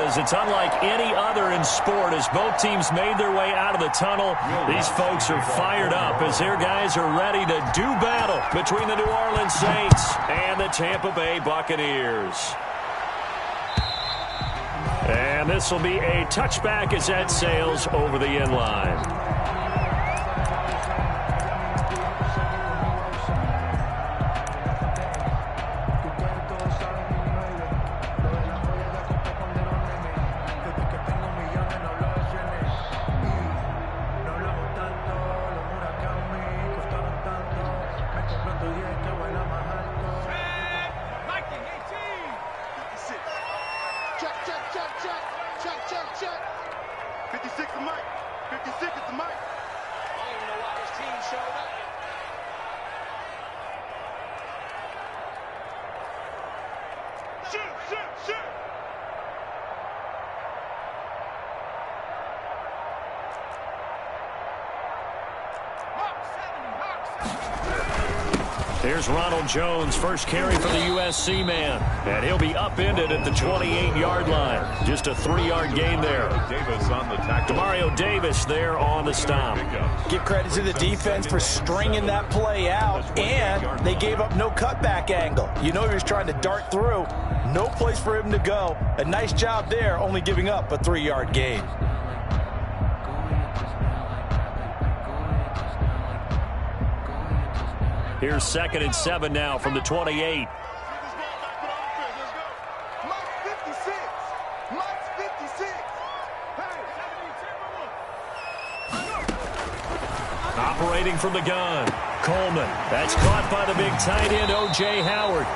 is. It's unlike any other in sport. As both teams made their way out of the tunnel, these folks are fired up as their guys are ready to do battle between the New Orleans Saints and the Tampa Bay Buccaneers. And this will be a touchback as that sails over the end line. Here's Ronald Jones, first carry for the USC man. And he'll be upended at the 28-yard line. Just a 3-yard gain there. Demario Davis there on the stop. Give credit to the defense for stringing that play out, and they gave up no cutback angle. You know he was trying to dart through. No place for him to go. A nice job there, only giving up a 3-yard gain. Here's 2nd and 7 now from the 28. Operating from the gun, Coleman. That's caught by the big tight end, O.J. Howard.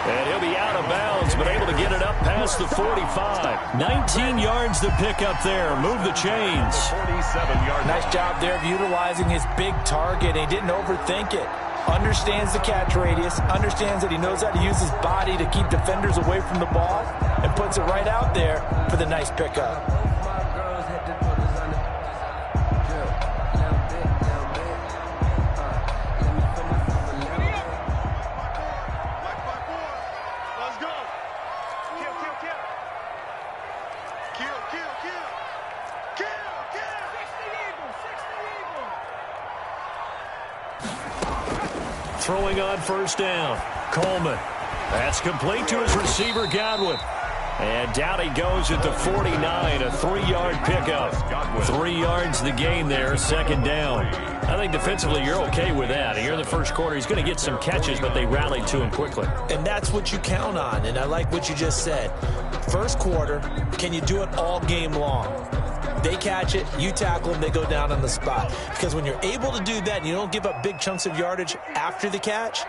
And he'll be out of bounds, but able to get it up past the 45. 19 yards to pick up there. Move the chains. Nice job there of utilizing his big target. He didn't overthink it. Understands the catch radius, understands that he knows how to use his body to keep defenders away from the ball, and puts it right out there for the nice pickup. Throwing on first down, Coleman. That's complete to his receiver, Godwin. And down he goes at the 49, a 3-yard pickup. 3 yards the gain there, 2nd down. I think defensively you're okay with that. Here in the first quarter, he's going to get some catches, but they rallied to him quickly. And that's what you count on, and I like what you just said. First quarter, can you do it all game long? They catch it, you tackle them, they go down on the spot. Because when you're able to do that and you don't give up big chunks of yardage after the catch,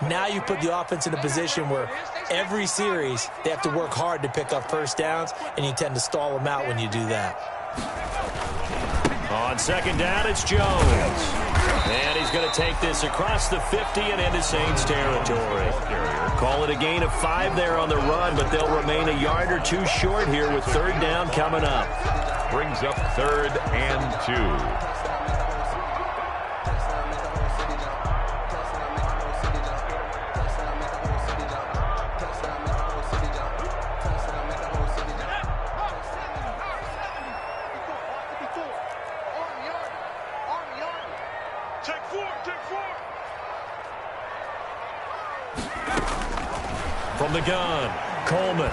now you put the offense in a position where every series they have to work hard to pick up first downs, and you tend to stall them out when you do that. On 2nd down, it's Jones. And he's going to take this across the 50 and into Saints territory. Call it a gain of 5 there on the run, but they'll remain a yard or 2 short here with 3rd down coming up. Brings up 3rd and 2. From the gun, Coleman.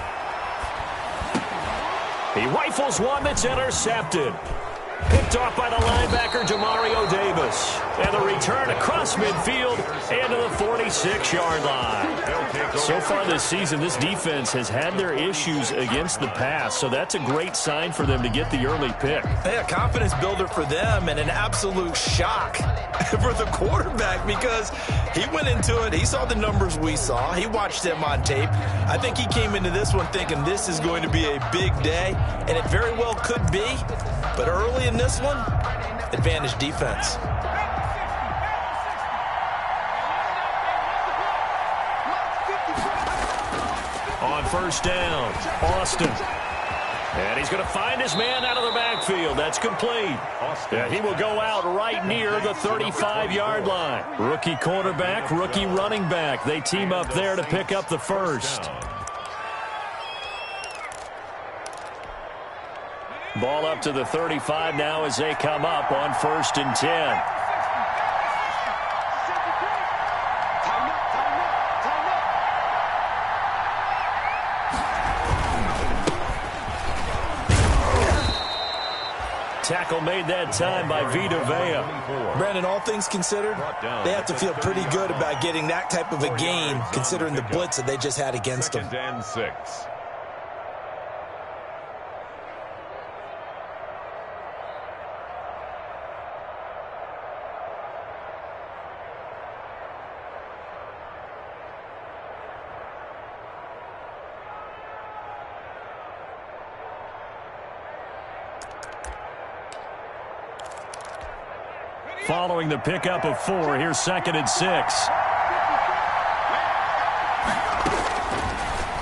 He rifles one that's intercepted. Picked off by the linebacker, Demario Davis. And the return across midfield and to the 46-yard line. So far this season, this defense has had their issues against the pass, so that's a great sign for them to get the early pick. Yeah, confidence builder for them and an absolute shock for the quarterback because he went into it. He saw the numbers we saw. He watched them on tape. I think he came into this one thinking this is going to be a big day, and it very well could be. But early in this one, advantage defense. On first down, Austin. And he's going to find his man out of the backfield. That's complete. And he will go out right near the 35-yard line. Rookie quarterback, rookie running back. They team up there to pick up the first. Ball up to the 35 now as they come up on 1st and 10. Tackle made that time by Vita Vea. Brandon, all things considered, they have to feel pretty good about getting that type of a gain, considering the blitz that they just had against them. 2nd and 6. Following the pickup of 4, here's 2nd and 6.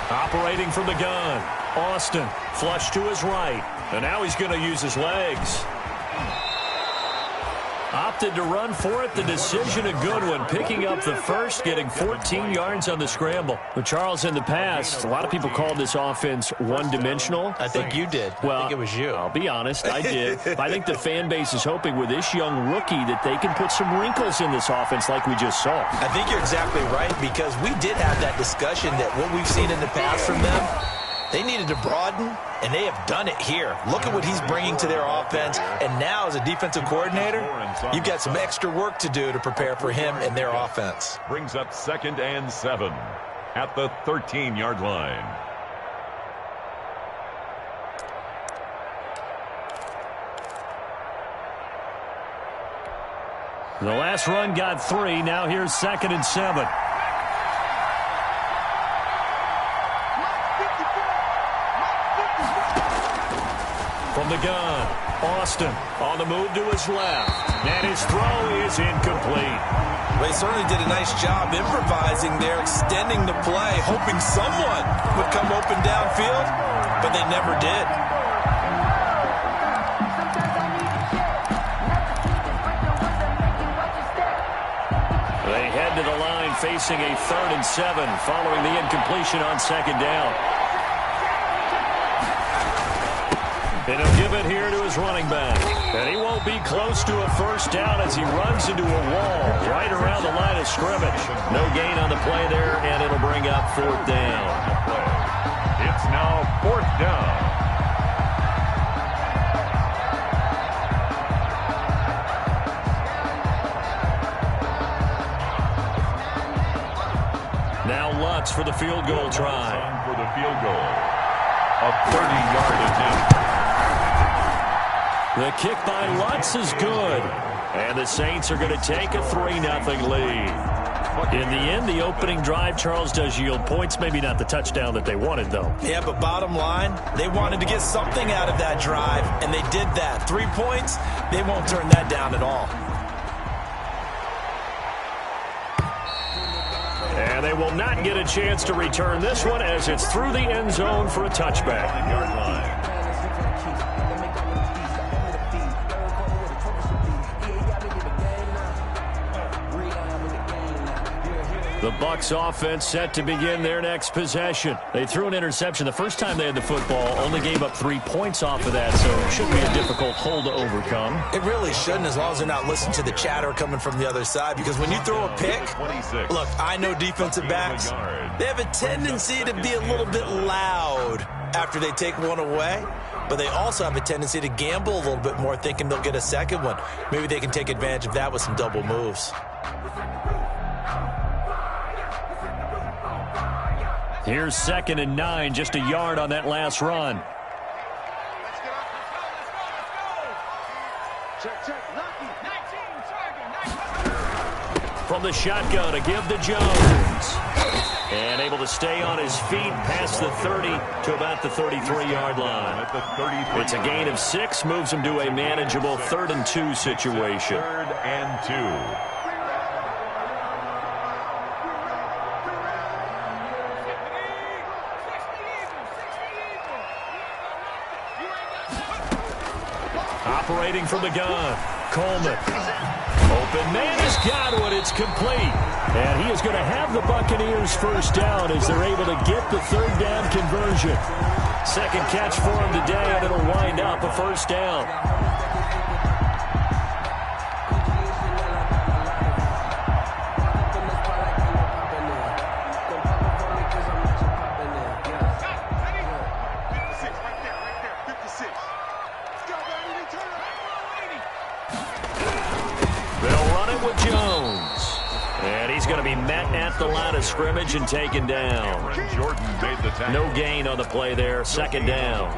Operating from the gun. Austin, flush to his right. And now he's going to use his legs. Opted to run for it. The decision a good one. Picking up the first, getting 14 yards on the scramble. But Charles, in the past, a lot of people called this offense one-dimensional. I think you did. Well, I think it was you. I'll be honest, I did. I think the fan base is hoping with this young rookie that they can put some wrinkles in this offense like we just saw. I think you're exactly right, because we did have that discussion that what we've seen in the past from them, they needed to broaden, and they have done it here. Look at what he's bringing to their offense. And now, as a defensive coordinator, you've got some extra work to do to prepare for him and their offense. Brings up 2nd and 7 at the 13-yard line. The last run got 3. Now here's 2nd and 7. From the gun, Austin on the move to his left. And his throw is incomplete. Well, he certainly did a nice job improvising there, extending the play, hoping someone would come open downfield, but they never did. They head to the line facing a 3rd and 7 following the incompletion on 2nd down. And he'll give it here to his running back. And he won't be close to a first down as he runs into a wall right around the line of scrimmage. No gain on the play there, and it'll bring up 4th down. It's now 4th down. Now Lutz for the field goal try. For the field goal. A 30-yard attempt. The kick by Lutz is good. And the Saints are going to take a 3-0 lead. In the end, the opening drive, Charles, does yield points. Maybe not the touchdown that they wanted, though. Yeah, but bottom line, they wanted to get something out of that drive, and they did that. 3 points, they won't turn that down at all. And they will not get a chance to return this one as it's through the end zone for a touchback. The Bucs offense set to begin their next possession. They threw an interception the first time they had the football, only gave up 3 points off of that, so it shouldn't be a difficult hole to overcome. It really shouldn't, as long as they're not listening to the chatter coming from the other side, because when you throw a pick, look, I know defensive backs, they have a tendency to be a little bit loud after they take one away, but they also have a tendency to gamble a little bit more, thinking they'll get a second one. Maybe they can take advantage of that with some double moves. Here's 2nd and 9, just a yard on that last run. From the shotgun, a give to Jones. And able to stay on his feet past the 30 to about the 33-yard line. It's a gain of 6, moves him to a manageable 3rd and 2 situation. 3rd and 2. Operating from the gun, Coleman. Open man has got one. It's complete. And he is going to have the Buccaneers first down as they're able to get the 3rd down conversion. Second catch for him today, and it'll wind up a first down. They'll run it with Jones. And he's going to be met at the line of scrimmage and taken down. Jordan made the tackle. No gain on the play there. Second down.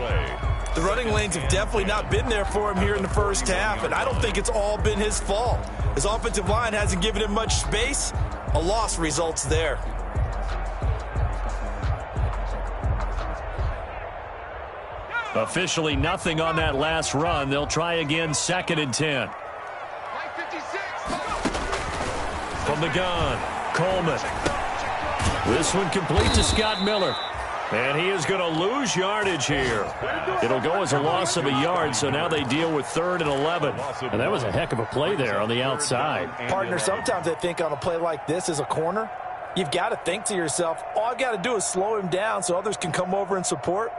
The running lanes have definitely not been there for him here in the first half, and I don't think it's all been his fault. His offensive line hasn't given him much space. A loss results there. Officially nothing on that last run. They'll try again, 2nd and 10. From the gun, Coleman. This one complete to Scott Miller. And he is going to lose yardage here. It'll go as a loss of a yard, so now they deal with 3rd and 11. And that was a heck of a play there on the outside. Partner, sometimes I think on a play like this as a corner, you've got to think to yourself, all I've got to do is slow him down so others can come over and support.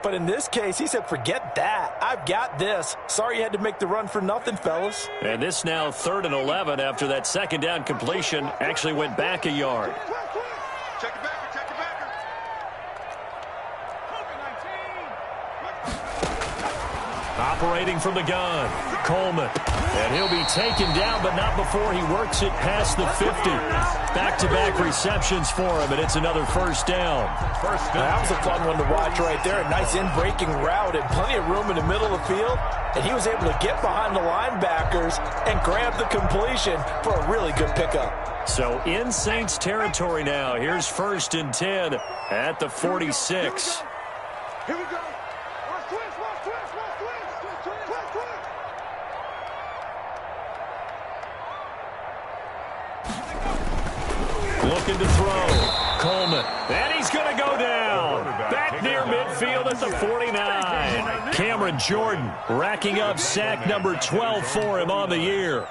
But in this case, he said, forget that. I've got this. Sorry you had to make the run for nothing, fellas. And this now 3rd and 11 after that second down completion actually went back a yard. Check it back. Operating from the gun, Coleman. And he'll be taken down, but not before he works it past the 50. Back-to-back receptions for him, and it's another first down. That was a fun one to watch right there. A nice in-breaking route and plenty of room in the middle of the field. And he was able to get behind the linebackers and grab the completion for a really good pickup. So in Saints territory now. Here's 1st and 10 at the 46. Here we go. Looking to throw. Coleman. And he's going to go down. Back near midfield at the 49. Cameron Jordan racking up sack number 12 for him on the year.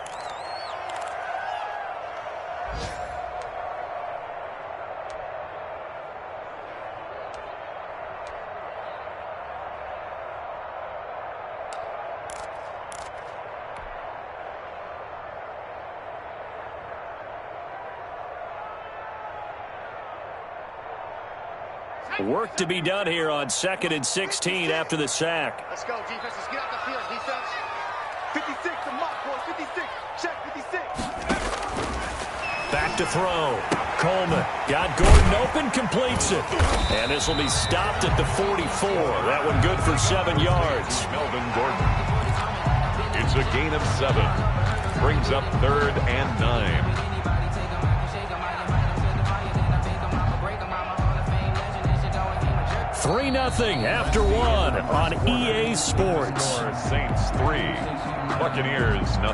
Work to be done here on 2nd and 16 after the sack. Let's go, defense. Let's get out the field, defense. 56, the mark, boys. 56. Check, 56. Back to throw. Coleman got Gordon open, completes it. And this will be stopped at the 44. That one good for 7 yards. Melvin Gordon. It's a gain of 7. Brings up 3rd and 9. 3-0 after 1 on EA Sports. Saints 3, Buccaneers 0.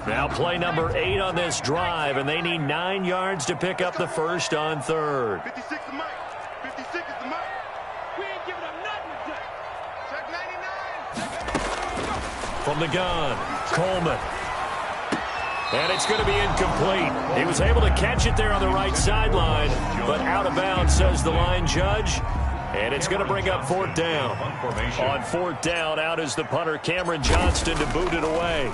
Now play number 8 on this drive, and they need 9 yards to pick up the first on 3rd. 56 is Mike. 56 is the Mike. We ain't giving up nothing today. Check 99. From the gun, Coleman. And it's going to be incomplete. He was able to catch it there on the right sideline, but out of bounds, says the line judge. And it's going to bring up 4th down. On 4th down, out is the punter, Cameron Johnston, to boot it away.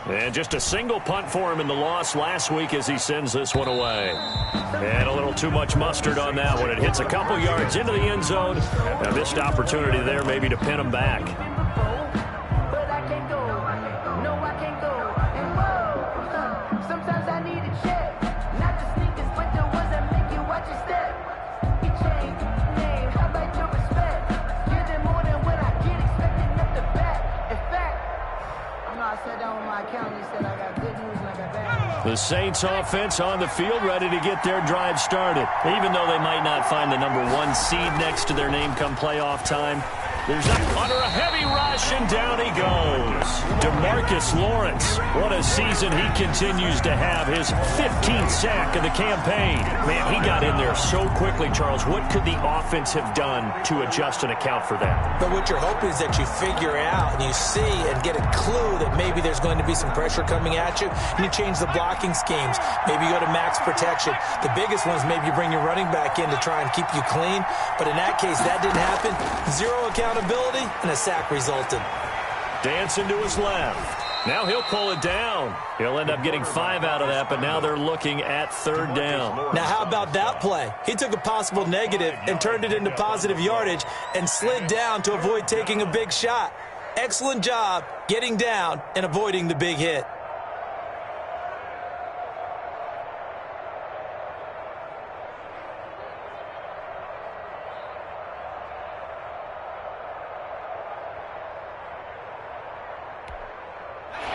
And just a single punt for him in the loss last week as he sends this one away. And a little too much mustard on that one. It hits a couple yards into the end zone. A missed opportunity there maybe to pin him back. The Saints offense on the field ready to get their drive started. Even though they might not find the number 1 seed next to their name come playoff time, There's up under a heavy rush, and down he goes. DeMarcus Lawrence, what a season he continues to have. His 15th sack of the campaign. Man, he got in there so quickly, Charles. What could the offense have done to adjust and account for that? But what you're hoping is that you figure out and you see and get a clue that maybe there's going to be some pressure coming at you, and you change the blocking schemes. Maybe you go to max protection. The biggest one is maybe you bring your running back in to try and keep you clean. But in that case, that didn't happen. Zero accountability, and a sack resulted. Dancing to his left. Now he'll pull it down. He'll end up getting 5 out of that, but now they're looking at 3rd down. Now how about that play? He took a possible negative and turned it into positive yardage and slid down to avoid taking a big shot. Excellent job getting down and avoiding the big hit.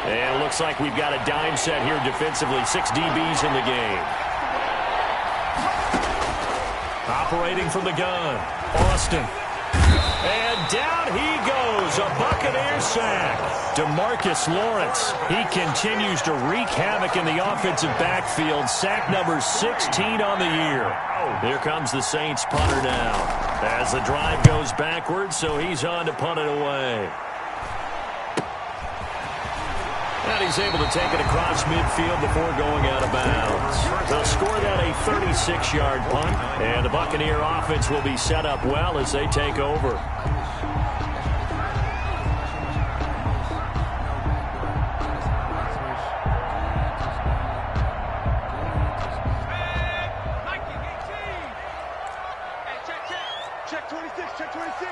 And it looks like we've got a dime set here defensively. 6 DBs in the game. Operating from the gun. Austin. And down he goes. A Buccaneers sack. DeMarcus Lawrence. He continues to wreak havoc in the offensive backfield. Sack number 16 on the year. Here comes the Saints punter now. As the drive goes backwards, so he's on to punt it away. And he's able to take it across midfield before going out of bounds. They'll score that a 36-yard punt, and the Buccaneer offense will be set up well as they take over. Check 26, check 26.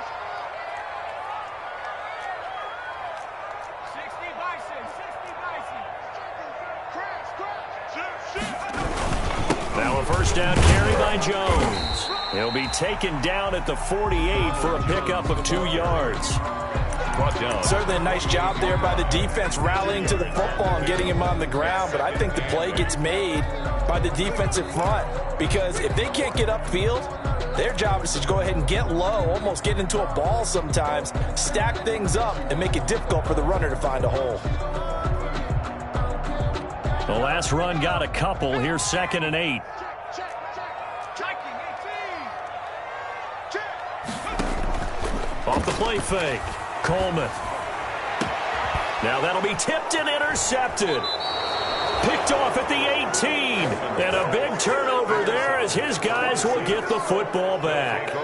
Now a first down carry by Jones. He'll be taken down at the 48 for a pickup of 2 yards. Certainly a nice job there by the defense rallying to the football and getting him on the ground, but I think the play gets made by the defensive front because if they can't get upfield, their job is to go ahead and get low, almost get into a ball sometimes, stack things up, and make it difficult for the runner to find a hole. The last run got a couple. Here's 2nd and 8. Off the play fake. Coleman. Now that'll be tipped and intercepted. Picked off at the 18. And a big turnover there as his guys will get the football back.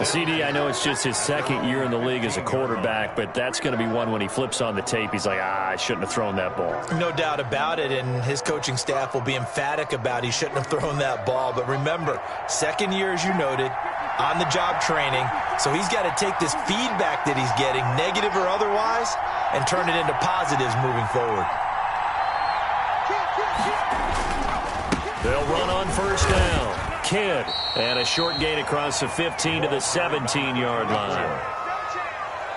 CD, I know it's just his 2nd year in the league as a quarterback, but that's going to be one when he flips on the tape. He's like, I shouldn't have thrown that ball. No doubt about it, and his coaching staff will be emphatic about he shouldn't have thrown that ball. But remember, 2nd year, as you noted, on-the-job training, so he's got to take this feedback that he's getting, negative or otherwise, and turn it into positives moving forward. They'll run on first down. Kidd. And a short gain across the 15 to the 17-yard line.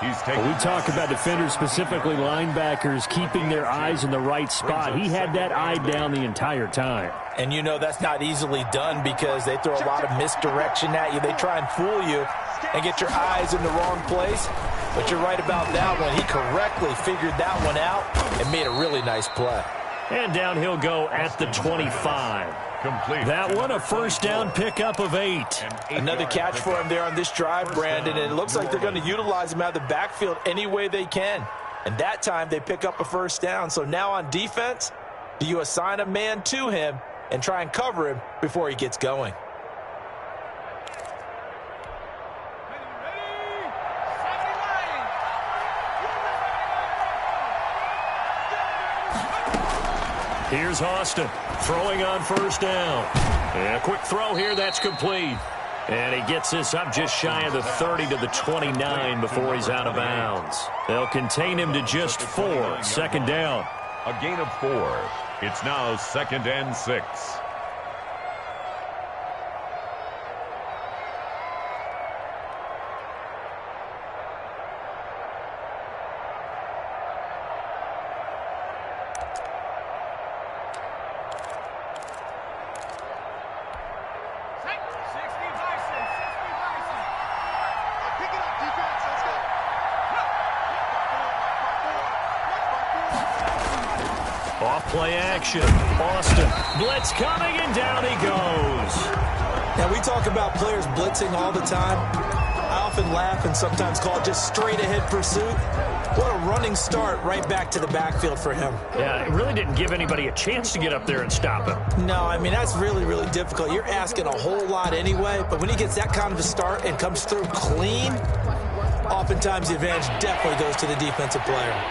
We talk about defenders, specifically linebackers, keeping their eyes in the right spot. He had that eye down the entire time. And you know that's not easily done because they throw a lot of misdirection at you. They try and fool you and get your eyes in the wrong place. But you're right about that one. He correctly figured that one out and made a really nice play. And down he'll go at the 25. Complete. That one a first down pickup of 8. Another catch for him there on this drive, Brandon, and it looks like they're going to utilize him out of the backfield any way they can. And that time they pick up a first down. So now on defense, do you assign a man to him and try and cover him before he gets going? Here's Austin throwing on first down. And a quick throw here, that's complete. And he gets this up just shy of the 30 to the 29 before he's out of bounds. They'll contain him to just 4. 2nd down. A gain of 4. It's now 2nd and 6. Pick it up, defense. Let's go. Off play action. Austin. Blitz coming, and down he goes. Now, we talk about players blitzing all the time. I often laugh and sometimes call it just straight-ahead pursuit. What a running start right back to the backfield for him. Yeah, it really didn't give anybody a chance to get up there and stop him. No, I mean, that's really, really difficult. You're asking a whole lot anyway, but when he gets that kind of a start and comes through clean, oftentimes the advantage definitely goes to the defensive player.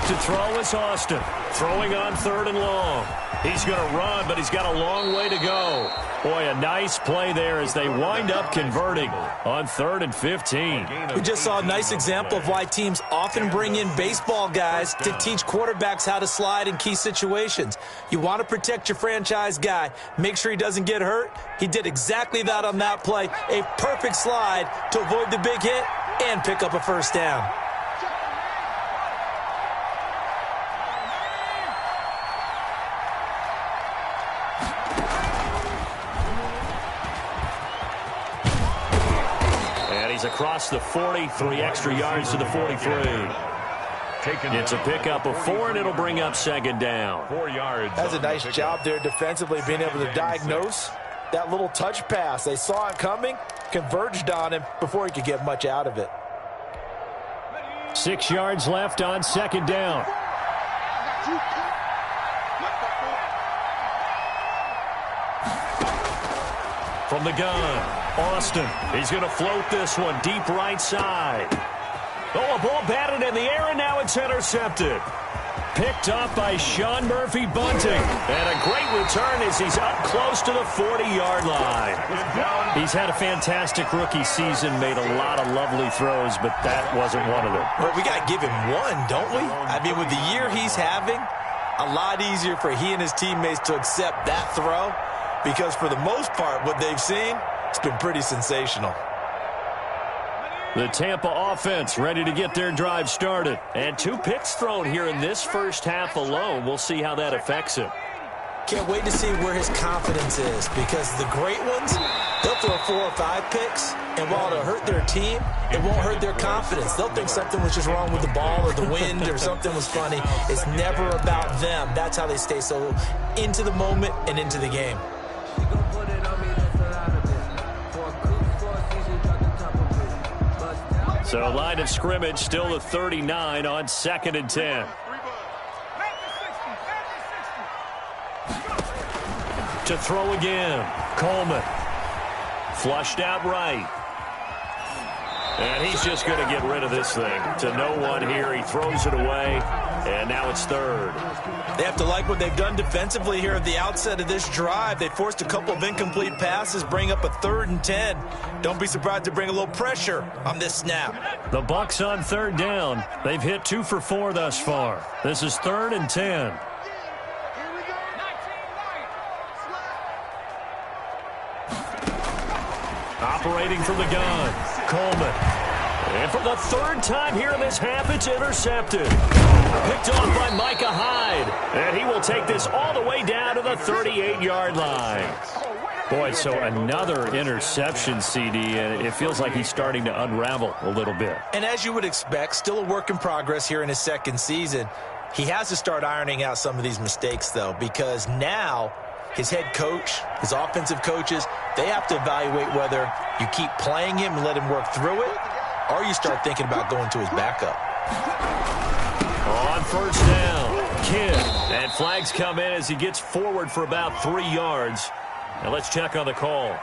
To throw is Austin. Throwing on 3rd and long. He's going to run, but he's got a long way to go. Boy, a nice play there as they wind up converting on 3rd and 15. We just saw a nice example of why teams often bring in baseball guys to teach quarterbacks how to slide in key situations. You want to protect your franchise guy. Make sure he doesn't get hurt. He did exactly that on that play. A perfect slide to avoid the big hit and pick up a first down. Across the 40, 3 extra yards to the 43. It's a pickup of 4, and it'll bring up 2nd down. 4 yards. That's a nice job there defensively, being able to diagnose that little touch pass. They saw it coming, converged on him before he could get much out of it. 6 yards left on 2nd down. From the gun. Austin, he's going to float this one deep right side. Oh, a ball batted in the air, and now it's intercepted. Picked up by Sean Murphy Bunting. And a great return as he's up close to the 40-yard line. He's had a fantastic rookie season, made a lot of lovely throws, but that wasn't one of them. Well, we got to give him one, don't we? I mean, with the year he's having, a lot easier for he and his teammates to accept that throw, because for the most part, what they've seen, it's been pretty sensational. The Tampa offense ready to get their drive started. And 2 picks thrown here in this first half alone. We'll see how that affects him. Can't wait to see where his confidence is, because the great ones, they'll throw 4 or 5 picks, and while it'll hurt their team, it won't hurt their confidence. They'll think something was just wrong with the ball or the wind or something was funny. It's never about them. That's how they stay so into the moment and into the game. So line of scrimmage still the 39 on 2nd and 10. To throw again. Coleman. Flushed out right. And he's just going to get rid of this thing. To no one here. He throws it away. And now it's 3rd. They have to like what they've done defensively here at the outset of this drive. They forced a couple of incomplete passes, bring up a 3rd and 10. Don't be surprised to bring a little pressure on this snap. The Bucs on 3rd down. They've hit 2 for 4 thus far. This is 3rd and 10. Operating from the gun, Coleman. And for the 3rd time here in this half, it's intercepted. Picked off by Micah Hyde. And he will take this all the way down to the 38-yard line. Boy, so another interception, CD, and it feels like he's starting to unravel a little bit. And as you would expect, still a work in progress here in his 2nd season. He has to start ironing out some of these mistakes, though, because now his head coach, his offensive coaches, they have to evaluate whether you keep playing him and let him work through it, or you start thinking about going to his backup. On 1st down, Kidd. And flags come in as he gets forward for about 3 yards. Now let's check on the call.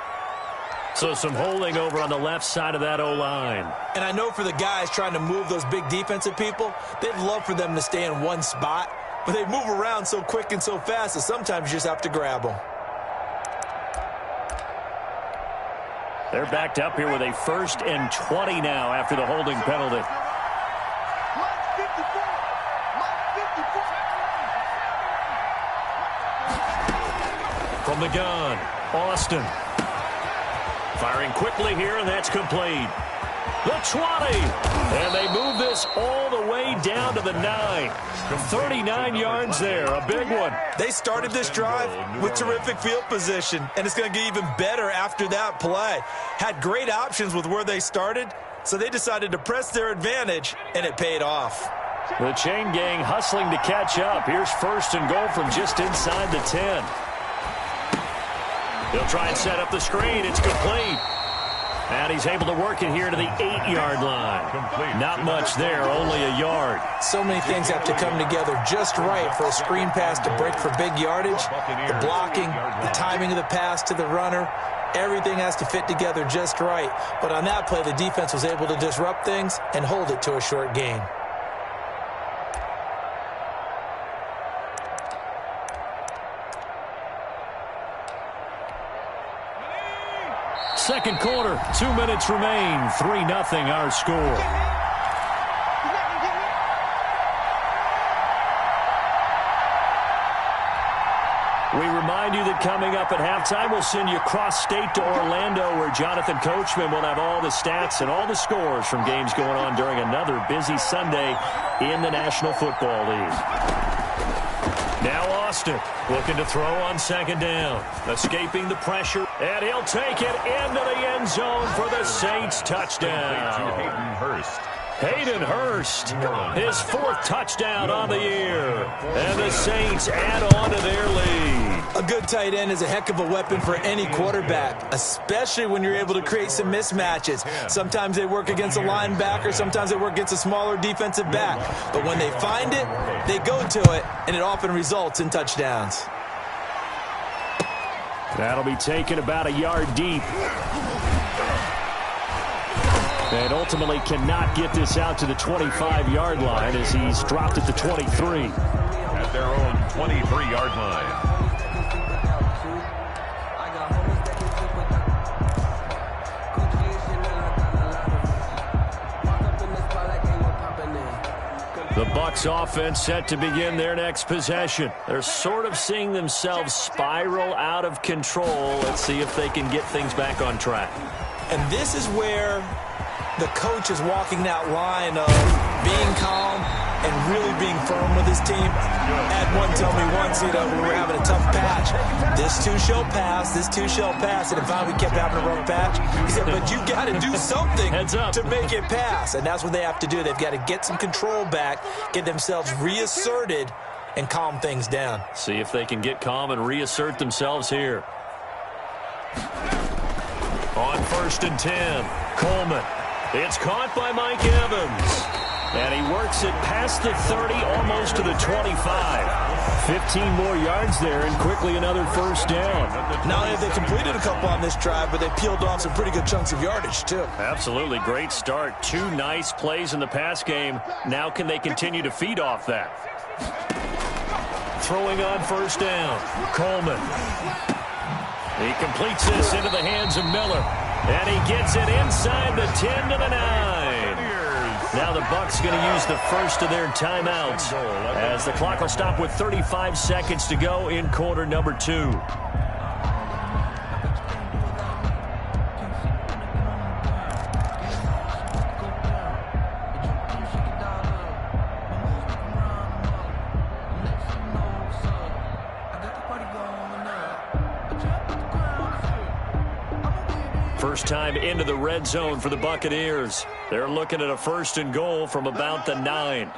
So some holding over on the left side of that O-line. And I know for the guys trying to move those big defensive people, they'd love for them to stay in one spot, but they move around so quick and so fast that sometimes you just have to grab them. They're backed up here with a 1st and 20 now after the holding penalty. From the gun, Austin. Firing quickly here, and that's complete. the 20. And they move this all the way down to the 9. 39 yards there, a big one. They started this drive with terrific field position, and it's going to get even better after that play. Had great options with where they started, so they decided to press their advantage, and it paid off. The chain gang hustling to catch up. Here's first and goal from just inside the 10. He'll try and set up the screen. It's complete. And he's able to work it here to the 8-yard line. Not much there, only a yard. So many things have to come together just right for a screen pass to break for big yardage. The blocking, the timing of the pass to the runner, everything has to fit together just right. But on that play, the defense was able to disrupt things and hold it to a short gain. Second quarter, 2 minutes remain. 3-0 our score. We remind you that coming up at halftime, we'll send you across state to Orlando, where Jonathan Coachman will have all the stats and all the scores from games going on during another busy Sunday in the National Football League. Now Austin looking to throw on second down. Escaping the pressure, and he'll take it into the end zone for the Saints touchdown. Hayden Hurst, his 4th touchdown on the year. And the Saints add on to their lead. A good tight end is a heck of a weapon for any quarterback, especially when you're able to create some mismatches. Sometimes they work against a linebacker, sometimes they work against a smaller defensive back. But when they find it, they go to it, and it often results in touchdowns. That'll be taken about a yard deep. And ultimately cannot get this out to the 25-yard line as he's dropped at the 23. At their own 23-yard line. The Bucs offense set to begin their next possession. They're sort of seeing themselves spiral out of control. Let's see if they can get things back on track. And this is where the coach is walking that line of being calm and really being firm with his team. Had one tell me once, we were having a tough patch. This too shall pass, this too shall pass. And finally we kept having a rough patch. He said, but you got to do something to make it pass. And that's what they have to do. They've got to get some control back, get themselves reasserted, and calm things down. See if they can get calm and reassert themselves here. On 1st and 10, Coleman. It's caught by Mike Evans. And he works it past the 30, almost to the 25. 15 more yards there, and quickly another first down. Not only have they completed a couple on this drive, but they peeled off some pretty good chunks of yardage, too. Absolutely. Great start. 2 nice plays in the pass game. Now can they continue to feed off that? Throwing on first down, Coleman. He completes this into the hands of Miller. And he gets it inside the 10 to the 9. Now the Bucs going to use the first of their timeouts as the clock will stop with 35 seconds to go in quarter number 2. First time into the red zone for the Buccaneers. They're looking at a 1st and goal from about the 9.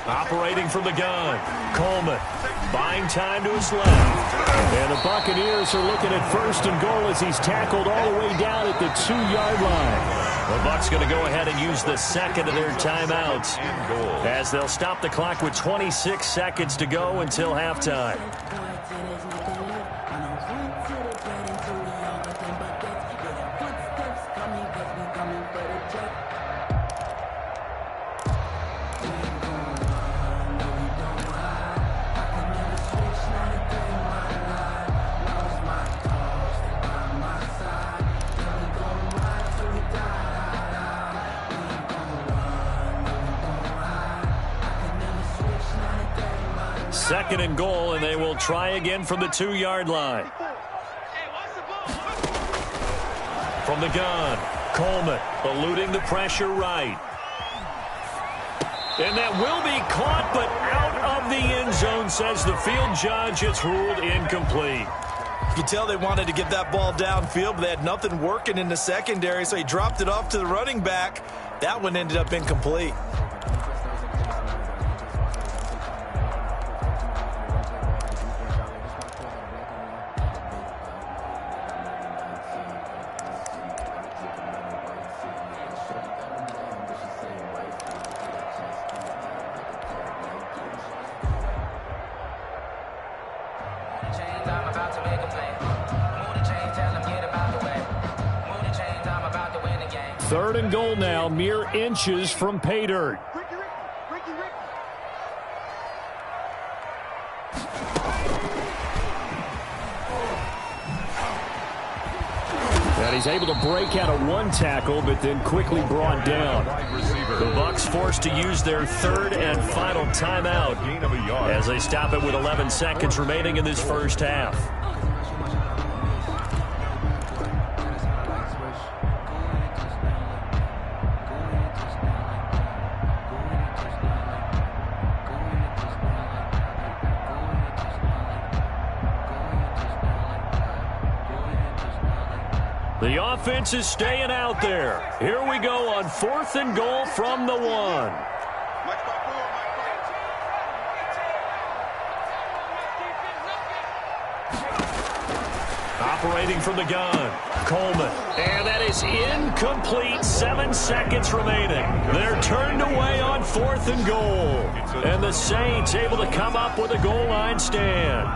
Operating from the gun, Coleman buying time to his left. And the Buccaneers are looking at 1st and goal as he's tackled all the way down at the 2-yard line. The Bucs going to go ahead and use the second of their timeouts as they'll stop the clock with 26 seconds to go until halftime. 2nd and goal, and they will try again from the 2-yard line. From the gun, Coleman eluding the pressure right. And that will be caught, but out of the end zone, says the field judge. It's ruled incomplete. You can tell they wanted to get that ball downfield, but they had nothing working in the secondary, so he dropped it off to the running back. That one ended up incomplete. Third and goal now, mere inches from pay dirt. And he's able to break out of one tackle, but then quickly brought down. The Bucs forced to use their 3rd and final timeout as they stop it with 11 seconds remaining in this first half. The offense is staying out there. Here we go on 4th and goal from the 1. Operating from the gun, Coleman. And that is incomplete. 7 seconds remaining. They're turned away on 4th and goal. And the Saints able to come up with a goal line stand.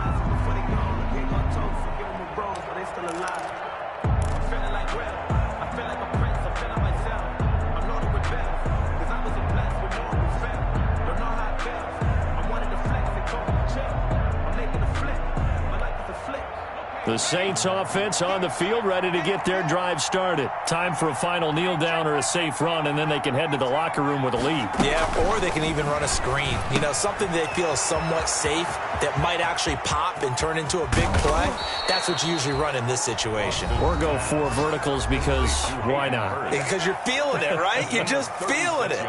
The Saints offense on the field, ready to get their drive started. Time for a final kneel down or a safe run, and then they can head to the locker room with a lead. Yeah, or they can even run a screen. You know, something they feel is somewhat safe that might actually pop and turn into a big play. That's what you usually run in this situation. Or go 4 verticals because why not? Because you're feeling it, right? You're just feeling it.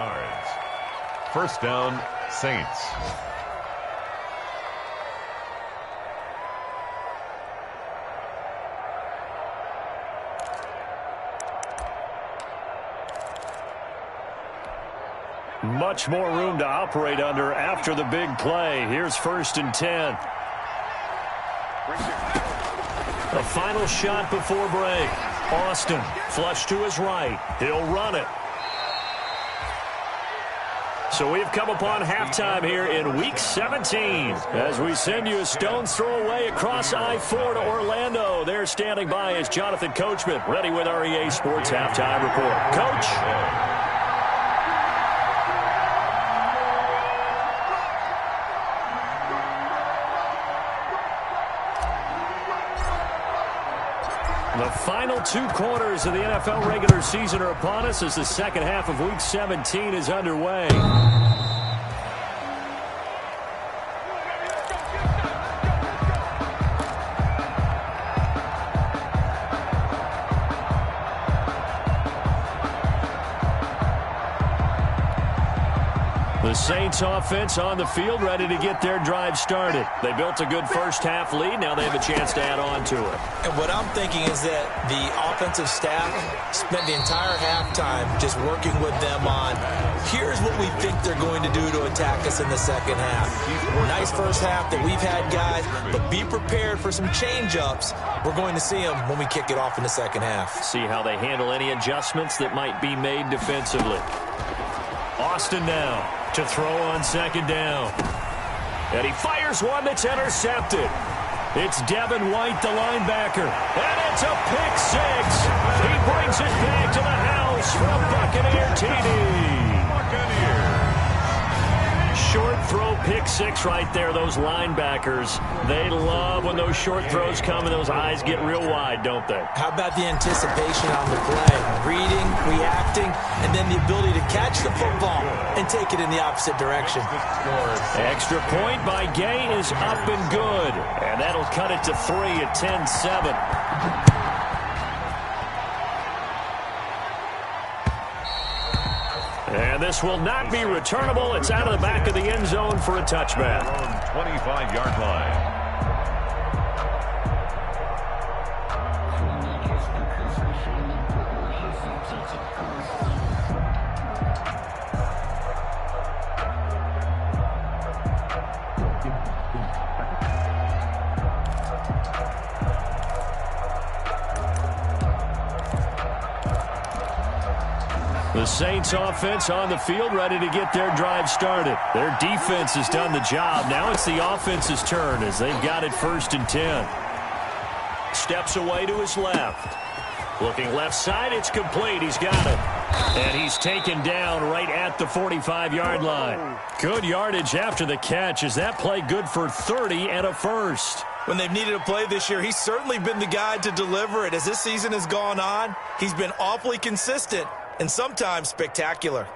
First down, Saints. Much more room to operate under after the big play. Here's 1st and 10. A final shot before break. Austin, flush to his right. He'll run it. So we've come upon halftime here in Week 17 as we send you a stone's throw away across I-4 to Orlando. There standing by is Jonathan Coachman, ready with our EA Sports Halftime Report. Coach. The final 2 quarters of the NFL regular season are upon us as the second half of Week 17 is underway. The Saints offense on the field, ready to get their drive started. They built a good first half lead. Now they have a chance to add on to it. And what I'm thinking is that the offensive staff spent the entire halftime just working with them on, here's what we think they're going to do to attack us in the second half. Nice first half that we've had, guys, but be prepared for some change-ups. We're going to see them when we kick it off in the second half. See how they handle any adjustments that might be made defensively. Austin now to throw on second down. And he fires one that's intercepted. It's Devin White, the linebacker. And it's a pick six. He brings it back to the house for a Buccaneer TD. Short throw pick six right there, those linebackers. They love when those short throws come and those eyes get real wide, don't they? How about the anticipation on the play? Reading, reacting, and then the ability to catch the football and take it in the opposite direction. Extra point by Gay is up and good. And that'll cut it to 3 at 10-7. And this will not be returnable. It's out of the back of the end zone for a touchback. 25-yard line. The Saints offense on the field ready to get their drive started. Their defense has done the job. Now it's the offense's turn as they've got it 1st and 10. Steps away to his left. Looking left side, it's complete. He's got it. And he's taken down right at the 45-yard line. Good yardage after the catch. Is that play good for 30 and a first? When they've needed a play this year, he's certainly been the guy to deliver it. As this season has gone on, he's been awfully consistent and sometimes spectacular.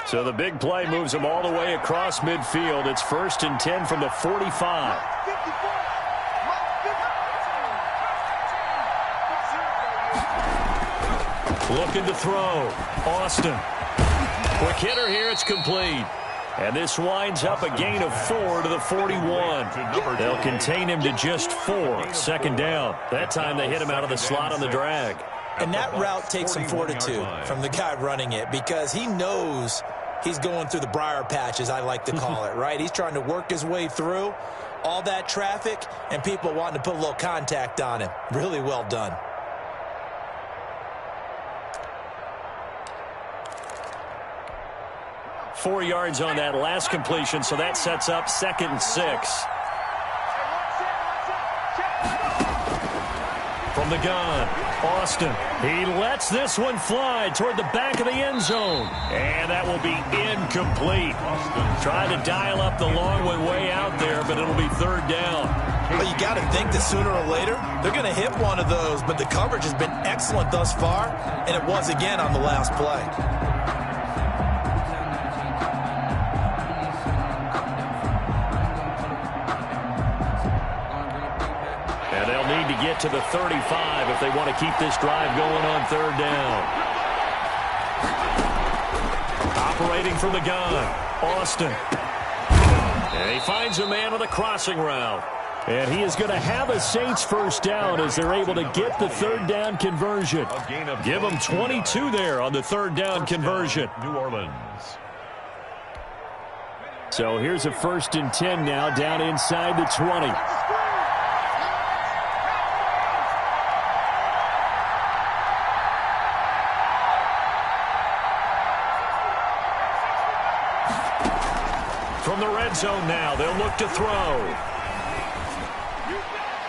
So the big play moves him all the way across midfield. It's 1st and 10 from the 45. Looking to throw. Austin. Quick hitter here. It's complete. And this winds up a gain of 4 to the 41. They'll contain him to just 4. 2nd down. That time they hit him out of the slot on the drag. And that route takes some fortitude from the guy running it because he knows he's going through the briar patch, as I like to call it, right? He's trying to work his way through all that traffic and people wanting to put a little contact on him. Really well done. Four yards on that last completion, so that sets up 2nd and 6. From the gun, Austin. He lets this one fly toward the back of the end zone. And that will be incomplete. Trying to dial up the long one way out there, but it'll be 3rd down. Well, you got to think that sooner or later, they're going to hit one of those, but the coverage has been excellent thus far, and it was again on the last play. To get to the 35 if they want to keep this drive going on 3rd down. Operating from the gun, Austin. And he finds a man on the crossing route. And he is going to have a Saints 1st down as they're able to get the 3rd down conversion. Give them 22 there on the 3rd down conversion. New Orleans. So here's a 1st and 10 now down inside the 20. From the red zone now, they'll look to throw.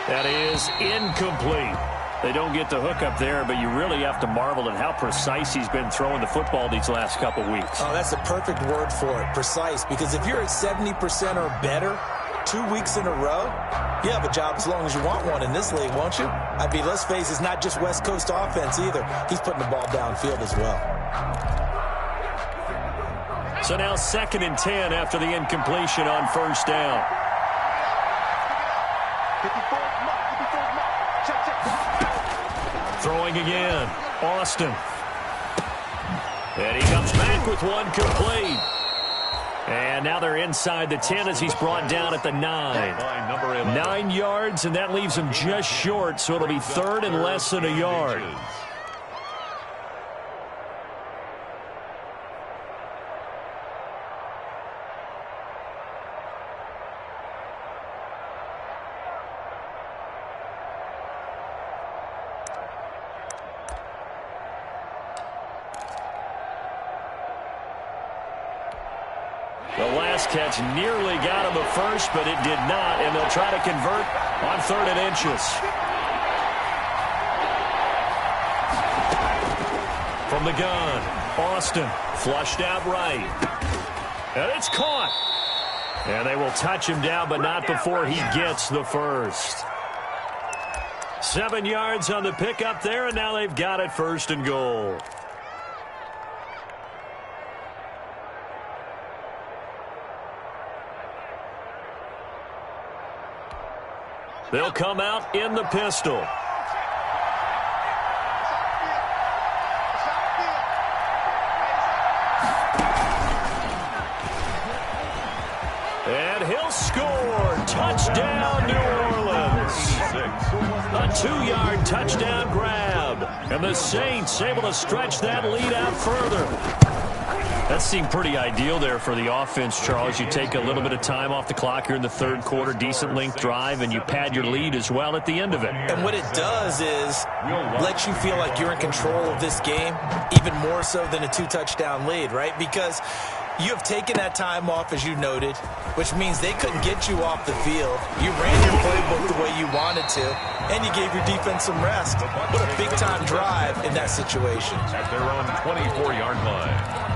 That is incomplete. They don't get the hook up there, but you really have to marvel at how precise he's been throwing the football these last couple weeks. Oh, that's a perfect word for it, precise, because if you're at 70% or better 2 weeks in a row, you have a job as long as you want one in this league, won't you? I mean, let's face it, it's not just West Coast offense either. He's putting the ball downfield as well. So now 2nd and 10 after the incompletion on 1st down. Throwing again, Austin. And he comes back with one complete. And now they're inside the 10 as he's brought down at the 9. 9 yards, and that leaves him just short, so it'll be 3rd and less than a yard. The last catch nearly got him a first, but it did not, and they'll try to convert on 3rd and inches. From the gun, Austin flushed out right. And it's caught. And they will touch him down, but not before he gets the first. 7 yards on the pickup there, and now they've got it 1st and goal. They'll come out in the pistol. And he'll score. Touchdown, New Orleans. A 2-yard touchdown grab. And the Saints able to stretch that lead out further. That seemed pretty ideal there for the offense, Charles. You take a little bit of time off the clock here in the 3rd quarter, decent length drive, and you pad your lead as well at the end of it. And what it does is let you feel like you're in control of this game, even more so than a 2-touchdown lead, right? Because you have taken that time off, as you noted, which means they couldn't get you off the field. You ran your playbook the way you wanted to, and you gave your defense some rest. What a big-time drive in that situation. At their own 24-yard line.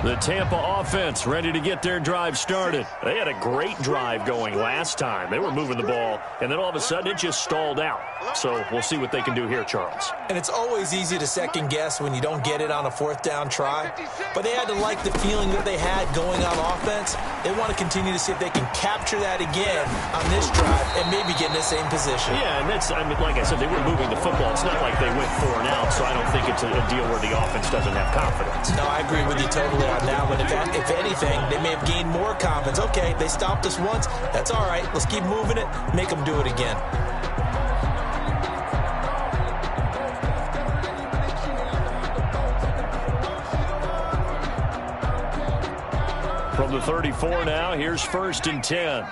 The Tampa offense ready to get their drive started. They had a great drive going last time. They were moving the ball, and then all of a sudden it just stalled out. So we'll see what they can do here, Charles. And it's always easy to second guess when you don't get it on a 4th down try. But they had to like the feeling that they had going on offense. They want to continue to see if they can capture that again on this drive and maybe get in the same position. Yeah, and that's, I mean, like I said, they were moving the football. It's not like they went 4 and out, so I don't think it's a deal where the offense doesn't have confidence. No, I agree with you totally on that one. If anything, they may have gained more confidence. Okay, they stopped us once. That's all right. Let's keep moving it. Make them do it again. From the 34 now, here's 1st and 10.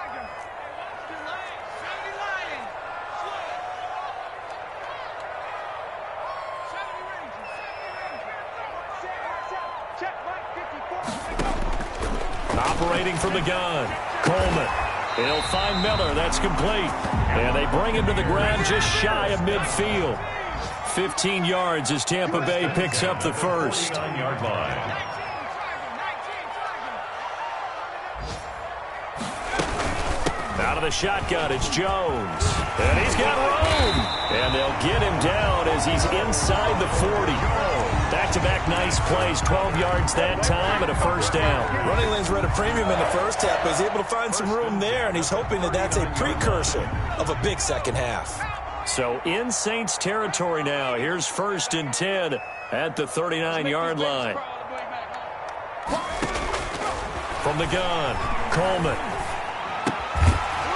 Operating from the gun, Coleman. He'll find Miller. That's complete. And they bring him to the ground just shy of midfield. 15 yards as Tampa Bay picks up the first. 9-yard line. Out of the shotgun, it's Jones. And he's got room. And they'll get him down as he's inside the 40. Back-to-back nice plays, 12 yards that time and a first down. Running lanes were at a premium in the first half, but he's able to find some room there, and he's hoping that that's a precursor of a big second half. So in Saints territory now. Here's 1st and 10 at the 39-yard line. From the gun, Coleman.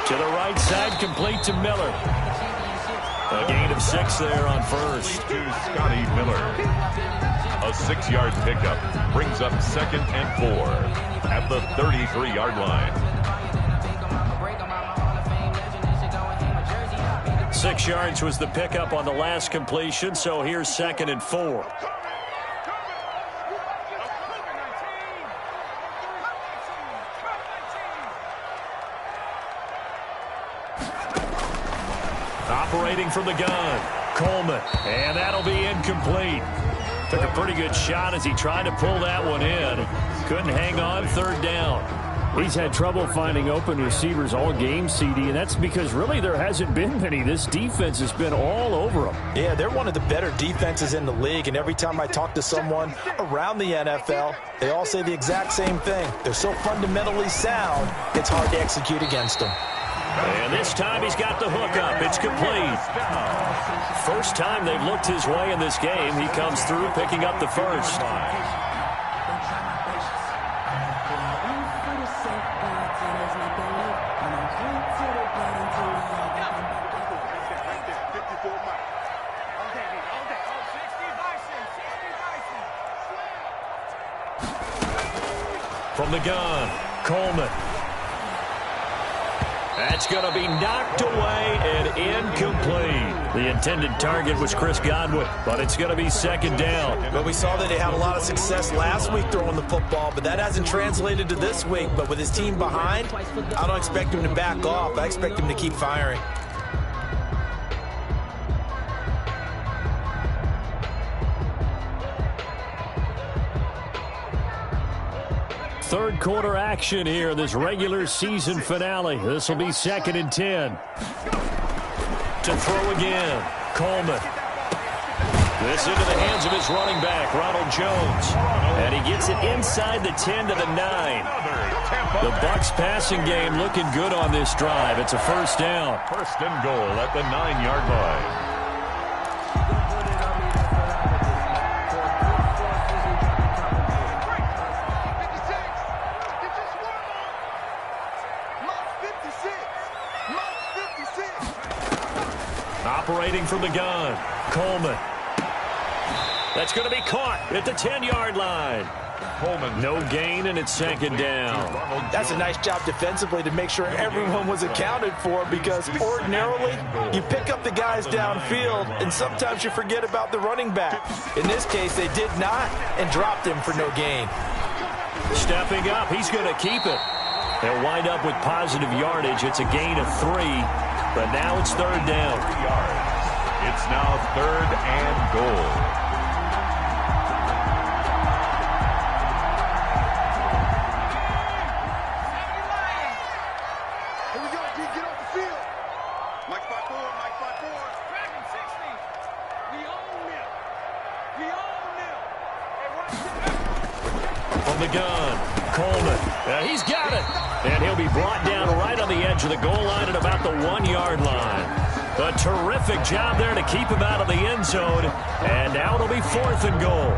To the right side, complete to Miller. A gain of 6 there on first. To Scotty Miller. A 6-yard pickup brings up 2nd and 4 at the 33-yard line. 6 yards was the pickup on the last completion, so here's 2nd and 4. Operating from the gun, Coleman, and that'll be incomplete. Took a pretty good shot as he tried to pull that one in. Couldn't hang on, 3rd down. He's had trouble finding open receivers all game, CD, and that's because really there hasn't been many. This defense has been all over them. Yeah, they're one of the better defenses in the league, and every time I talk to someone around the NFL, they all say the exact same thing. They're so fundamentally sound, it's hard to execute against them. And this time he's got the hook up. It's complete. First time they've looked his way in this game. He comes through picking up the first. From the gun, Coleman. That's going to be knocked away and incomplete. The intended target was Chris Godwin, but it's going to be second down. Well, we saw that they had a lot of success last week throwing the football, but that hasn't translated to this week. But with his team behind, I don't expect him to back off. I expect him to keep firing. Third quarter action here in this regular season finale. This will be 2nd and 10. To throw again, Coleman. This into the hands of his running back, Ronald Jones. And he gets it inside the 10 to the 9. The Bucs passing game looking good on this drive. It's a first down. First and goal at the 9-yard line. Operating from the gun, Coleman. That's going to be caught at the 10-yard line. Coleman. No gain, and it's second down. That's a nice job defensively to make sure everyone was accounted for, because ordinarily you pick up the guys downfield and sometimes you forget about the running back. In this case, they did not and dropped him for no gain. Stepping up, he's going to keep it. They'll wind up with positive yardage. It's a gain of 3, but now it's third down. 3 yards. It's now third and goal. From the gun, Coleman. He's got it. And he'll be brought down right on the edge of the goal line at about the 1-yard line. A terrific job there to keep him out of the end zone. And now it'll be 4th and goal.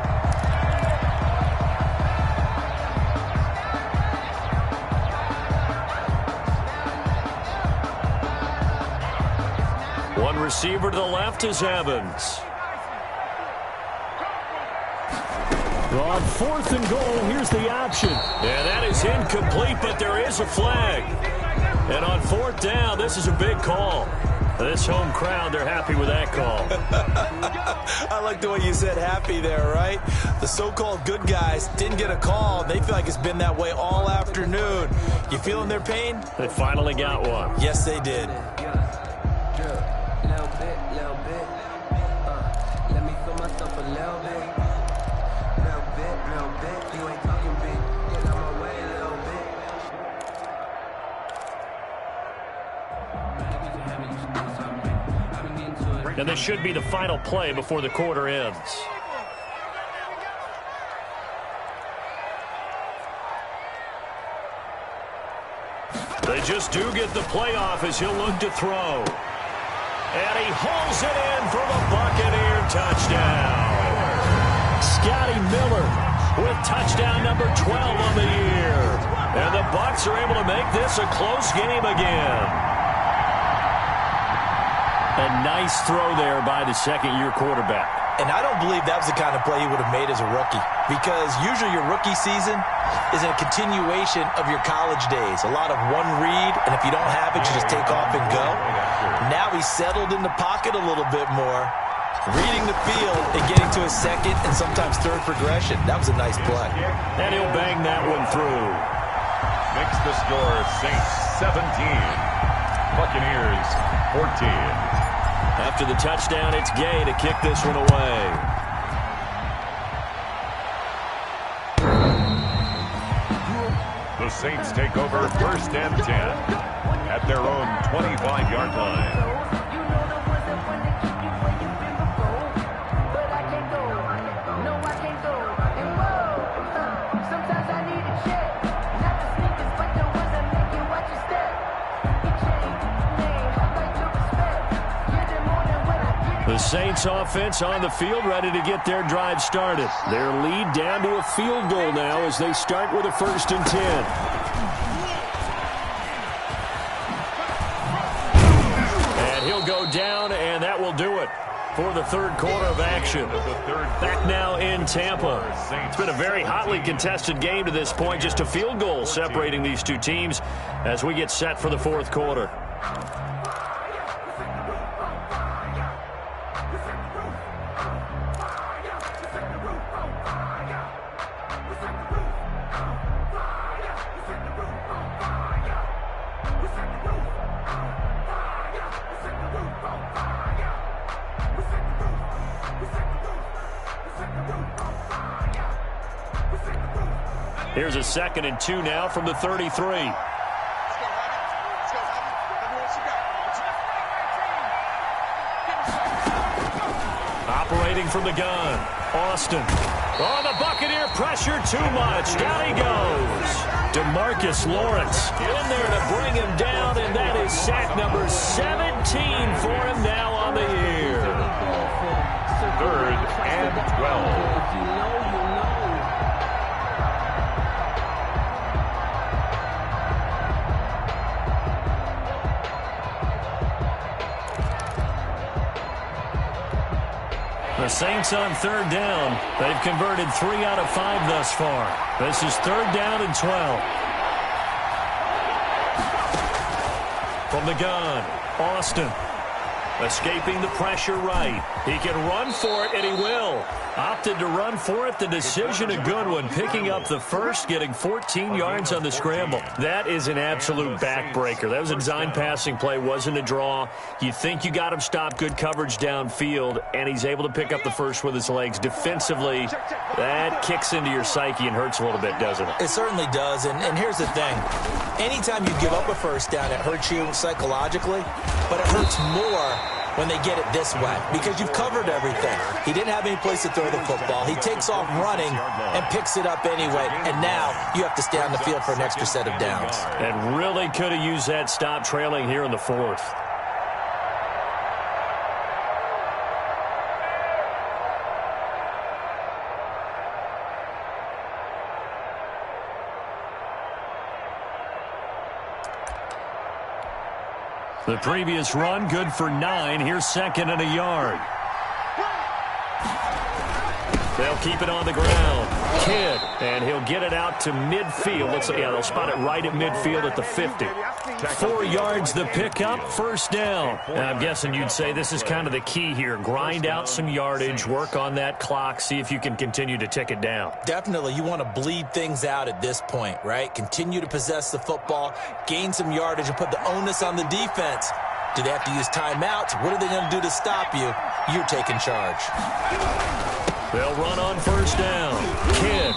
One receiver to the left is Evans. On 4th and goal, here's the option. And that is incomplete, but there is a flag. And on 4th down, this is a big call. This home crowd, they're happy with that call. I like the way you said happy there, right? The so-called good guys didn't get a call. They feel like it's been that way all afternoon. You feeling their pain? They finally got one. Yes, they did. And this should be the final play before the quarter ends. They just do get the playoff as he'll look to throw. And he hauls it in for the Buccaneer touchdown. Scotty Miller with touchdown number 12 on the year. And the Bucs are able to make this a close game again. A nice throw there by the second-year quarterback. And I don't believe that was the kind of play he would have made as a rookie, because usually your rookie season is a continuation of your college days. A lot of one read, and if you don't have it, you just take off and go. Now he's settled in the pocket a little bit more, reading the field and getting to his second and sometimes third progression. That was a nice play. And he'll bang that one through. Makes the score Saints 17, Buccaneers 14. After the touchdown, it's Gay to kick this one away. The Saints take over first and 10 at their own 25-yard line. The Saints offense on the field, ready to get their drive started. Their lead down to a field goal now as they start with a 1st and 10. And he'll go down, and that will do it. for the third quarter of action. Back now in Tampa. It's been a very hotly contested game to this point. Just a field goal separating these two teams as we get set for the fourth quarter. Here's a 2nd and 2 now from the 33. Operating from the gun, Austin. Oh, the Buccaneer pressure too much. Down he goes. DeMarcus Lawrence in there to bring him down, and that is sack number 17 for him now on the year. 3rd and 12. The Saints on 3rd down. They've converted 3 out of 5 thus far. This is 3rd down and 12. From the gun, Austin. Escaping the pressure right. He can run for it, and he will. Opted to run for it. The decision a good one. Picking up the first, getting 14 yards on the scramble. That is an absolute backbreaker. That was a design passing play. Wasn't a draw. You think you got him stopped. Good coverage downfield, and he's able to pick up the first with his legs. Defensively, that kicks into your psyche and hurts a little bit, doesn't it? It certainly does, and here's the thing. Anytime you give up a first down, it hurts you psychologically, but it hurts more when they get it this way because you've covered everything. He didn't have any place to throw the football. He takes off running and picks it up anyway, and now you have to stay on the field for an extra set of downs. And really could have used that stop trailing here in the 4th. The previous run, good for 9. Here's 2nd and a yard. They'll keep it on the ground. Kidd, and he'll get it out to midfield. Looks like, yeah, they'll spot it right at midfield at the 50. 4 yards the pickup, 1st down. And I'm guessing you'd say this is kind of the key here. Grind out some yardage, work on that clock, see if you can continue to tick it down. Definitely, you want to bleed things out at this point, right? Continue to possess the football, gain some yardage, and put the onus on the defense. Do they have to use timeouts? What are they going to do to stop you? You're taking charge. They'll run on 1st down. Kidd.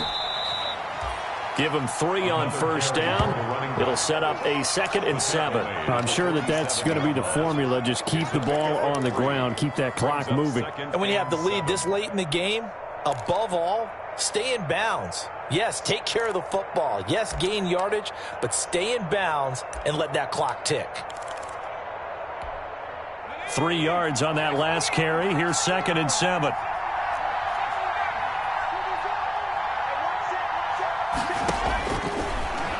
Give him 3 on 1st down. It'll set up a 2nd and 7. I'm sure that's going to be the formula. Just keep the ball on the ground. Keep that clock moving. And when you have the lead this late in the game, above all, stay in bounds. Yes, take care of the football. Yes, gain yardage, but stay in bounds and let that clock tick. 3 yards on that last carry. Here's 2nd and 7.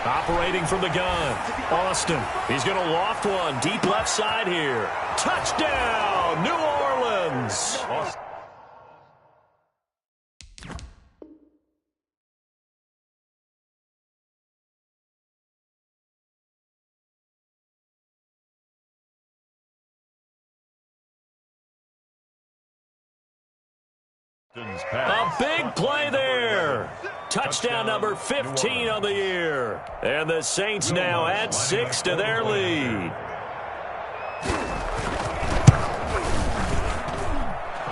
Operating from the gun, Austin. He's going to loft one deep left side here. Touchdown, New Orleans. A big play there. Touchdown number 15 on the year. And the Saints now add 6 to their lead.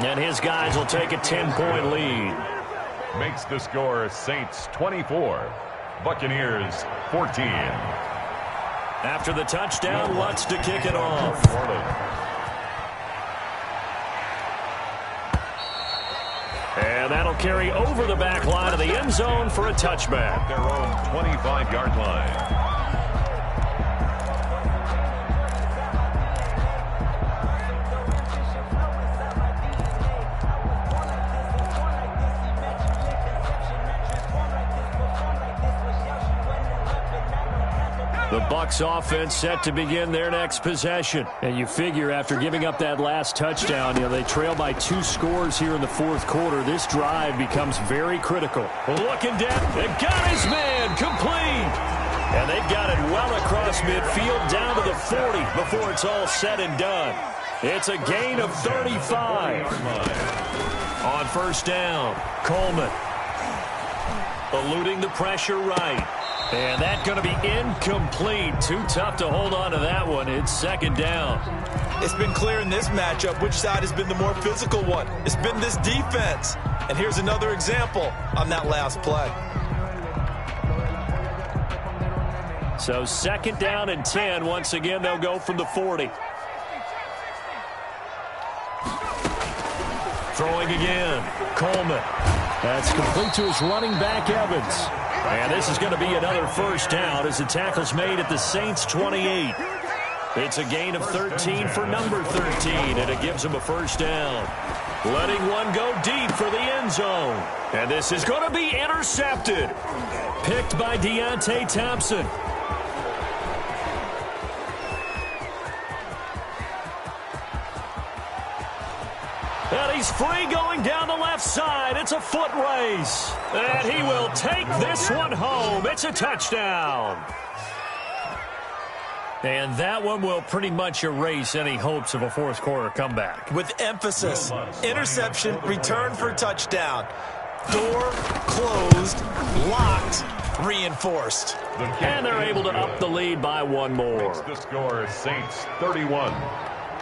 And his guys will take a 10-point lead. Makes the score Saints 24, Buccaneers 14. After the touchdown, Lutz to kick it off. And that'll carry over the back line of the end zone for a touchback. Their own 25-yard line. The Bucs offense set to begin their next possession. And you figure after giving up that last touchdown, they trail by 2 scores here in the fourth quarter. This drive becomes very critical. Looking down, they got his man complete. And they've got it well across midfield down to the 40 before it's all said and done. It's a gain of 35. On first down, Coleman. Eluding the pressure right. And that's going to be incomplete. Too tough to hold on to that one. It's second down. It's been clear in this matchup which side has been the more physical one. It's been this defense. And here's another example on that last play. So second down and 10. Once again, they'll go from the 40. Throwing again. Coleman. That's complete to his running back, Evans. And this is going to be another first down as the tackle's made at the Saints' 28. It's a gain of 13 for number 13, and it gives him a first down. Letting one go deep for the end zone. And this is going to be intercepted. Picked by Deontay Thompson. And he's free going down the left side. It's a foot race. And he will take this one home. It's a touchdown. And that one will pretty much erase any hopes of a fourth quarter comeback. With emphasis, interception, return for touchdown. Door closed, locked, reinforced. And they're able to up the lead by one more. The score, Saints 31,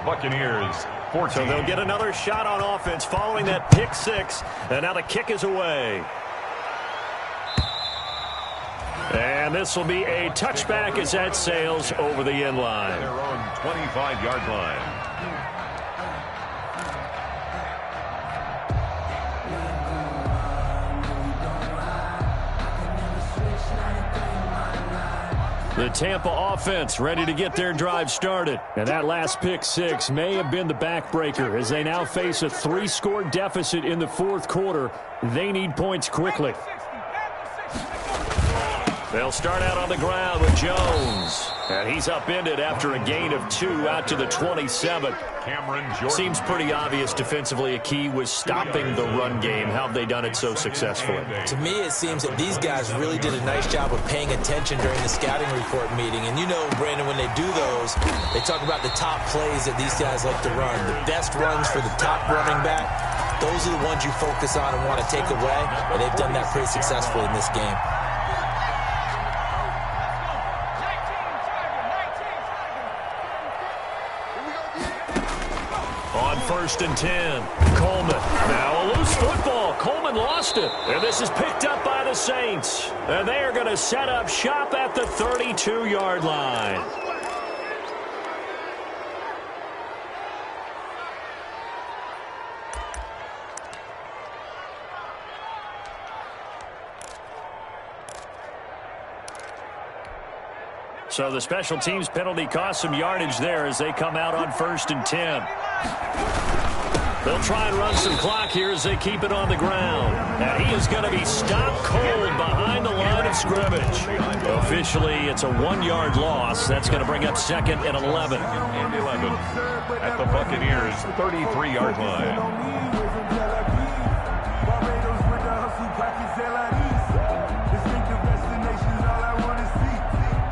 Buccaneers 14. So they'll get another shot on offense following that pick six. And now the kick is away. And this will be a touchback as that sails over the end line. Their own 25-yard line. The Tampa offense ready to get their drive started. And that last pick six may have been the backbreaker as they now face a 3-score deficit in the fourth quarter. They need points quickly. They'll start out on the ground with Jones. And he's upended after a gain of 2 out to the 27. Seems pretty obvious defensively a key was stopping the run game. How have they done it so successfully? To me, it seems that these guys really did a nice job of paying attention during the scouting report meeting. And you know, Brandon, when they do those, they talk about the top plays that these guys like to run. The best runs for the top running back, those are the ones you focus on and want to take away. And they've done that pretty successfully in this game. First and 10. Coleman. Now a loose football. Coleman lost it. And this is picked up by the Saints. And they are going to set up shop at the 32-yard line. So the special teams penalty cost some yardage there as they come out on first and 10. They'll try and run some clock here as they keep it on the ground. And he is going to be stopped cold behind the line of scrimmage. Officially, it's a 1-yard loss. That's going to bring up second and 11. And 11 at the Buccaneers' 33-yard line.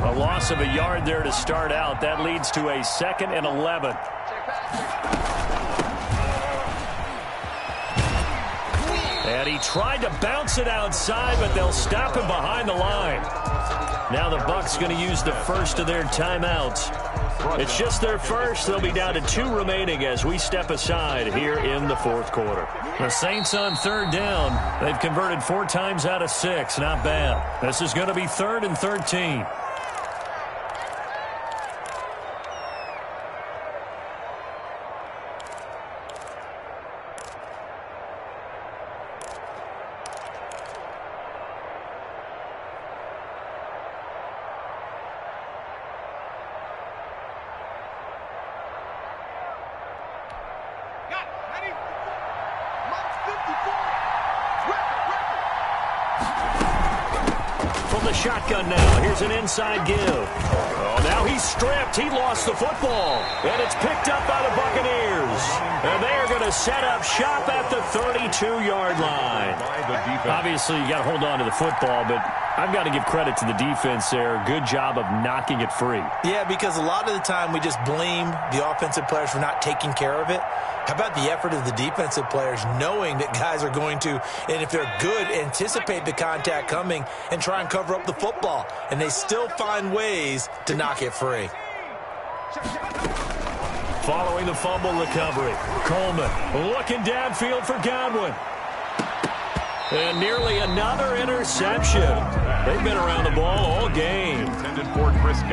A loss of a yard there to start out. That leads to a second and 11. And he tried to bounce it outside, but they'll stop him behind the line. Now the Bucs going to use the first of their timeouts. It's just their first. They'll be down to 2 remaining as we step aside here in the fourth quarter. The Saints on third down. They've converted 4 times out of 6. Not bad. This is going to be 3rd and 13. the shotgun now. Here's an inside give. Oh, now he's stripped. He lost the football. And it's picked up by the Buccaneers. And they are going to set up shop at the 32-yard line. Obviously, you got to hold on to the football, but I've got to give credit to the defense there. Good job of knocking it free. Yeah, because a lot of the time we just blame the offensive players for not taking care of it. How about the effort of the defensive players knowing that guys are going to, and if they're good, anticipate the contact coming and try and cover up the football. And they still find ways to knock it free. Following the fumble recovery, Coleman looking downfield for Godwin. And nearly another interception. They've been around the ball all game.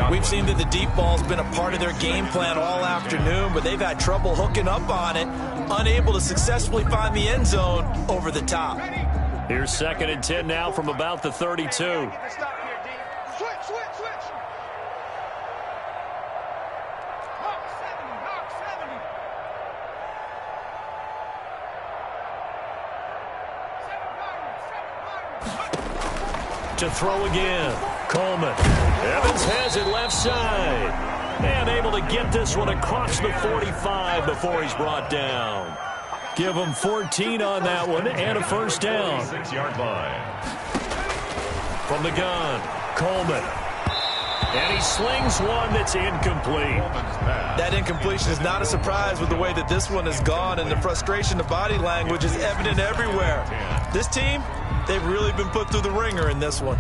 We've seen that the deep ball's been a part of their game plan all afternoon, but they've had trouble hooking up on it, unable to successfully find the end zone over the top. Here's 2nd and 10 now from about the 32. To throw again, Coleman. Evans has it left side. And able to get this one across the 45 before he's brought down. Give him 14 on that one and a first down. 6-yard line. From the gun, Coleman. And he slings one that's incomplete. That incompletion is not a surprise with the way that this one has gone, and the frustration, the body language is evident everywhere. This team, they've really been put through the ringer in this one.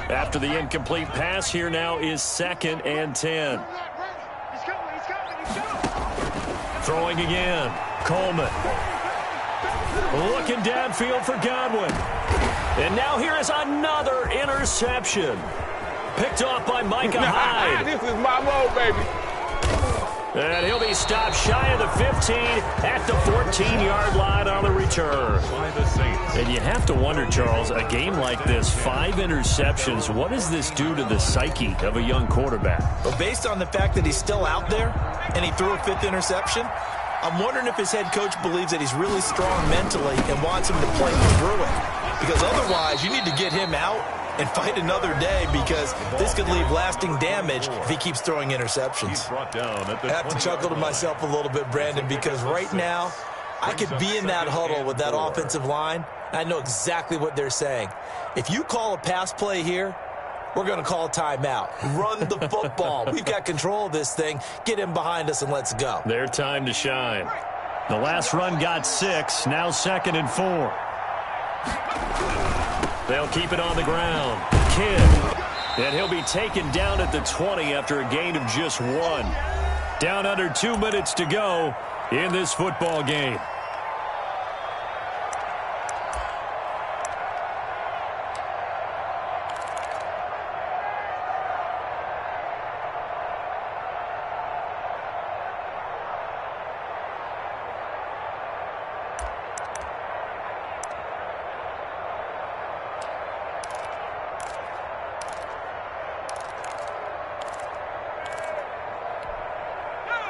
After the incomplete pass, here now is 2nd and 10. Throwing again, Coleman. Looking downfield for Godwin. And now here is another interception. Picked off by Micah Hyde. This is my mode, baby. And he'll be stopped shy of the 15 at the 14-yard line on the return. And you have to wonder, Charles, a game like this, 5 interceptions, what does this do to the psyche of a young quarterback? But based on the fact that he's still out there and he threw a 5th interception, I'm wondering if his head coach believes that he's really strong mentally and wants him to play through it. Because otherwise, you need to get him out and fight another day, because this could leave lasting damage if he keeps throwing interceptions. I have to chuckle to myself a little bit, Brandon, because right now I could be in that huddle with that offensive line, and I know exactly what they're saying. If you call a pass play here, we're going to call a timeout. Run the football. We've got control of this thing. Get him behind us and let's go. Their time to shine. The last run got 6, now 2nd and 4. They'll keep it on the ground. Kidd. And he'll be taken down at the 20 after a gain of just 1. Down under 2 minutes to go in this football game.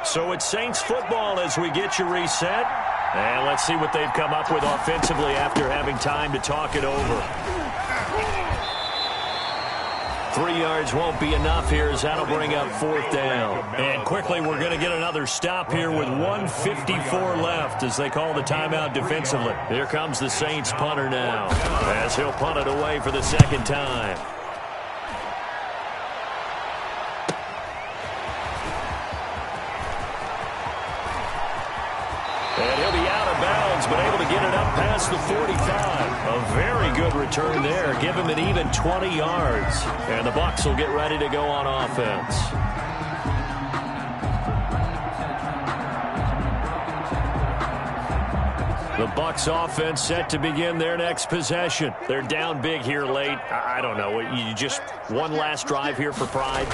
So it's Saints football as we get you reset. And let's see what they've come up with offensively after having time to talk it over. 3 yards won't be enough here as that'll bring up 4th down. And quickly we're going to get another stop here with 1:54 left as they call the timeout defensively. Here comes the Saints punter now as he'll punt it away for the 2nd time. And he'll be out of bounds, but able to get it up past the 45. A very good return there. Give him an even 20 yards. And the Bucs will get ready to go on offense. The Bucs offense set to begin their next possession. They're down big here late. I don't know. You just one last drive here for pride?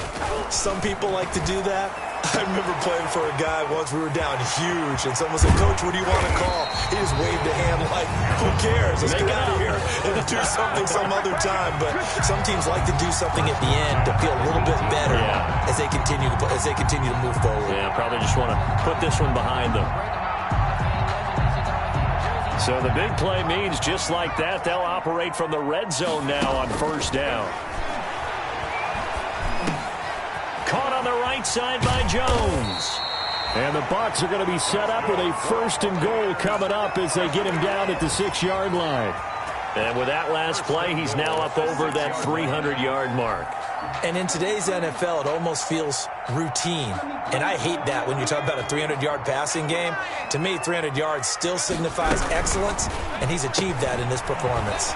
Some people like to do that. I remember playing for a guy once. We were down huge, and someone said, "Coach, what do you want to call?" He just waved a hand like, "Who cares? Let's get out of here." do something some other time, but some teams like to do something at the end to feel a little bit better as they continue to move forward. Yeah, probably just want to put this one behind them. So the big play means just like that, they'll operate from the red zone now on first down. Caught on the right side by Jones. And the Bucs are going to be set up with a 1st and goal coming up as they get him down at the 6-yard line. And with that last play, he's now up over that 300-yard mark. And in today's NFL, it almost feels routine. And I hate that when you talk about a 300-yard passing game. To me, 300 yards still signifies excellence, and he's achieved that in this performance.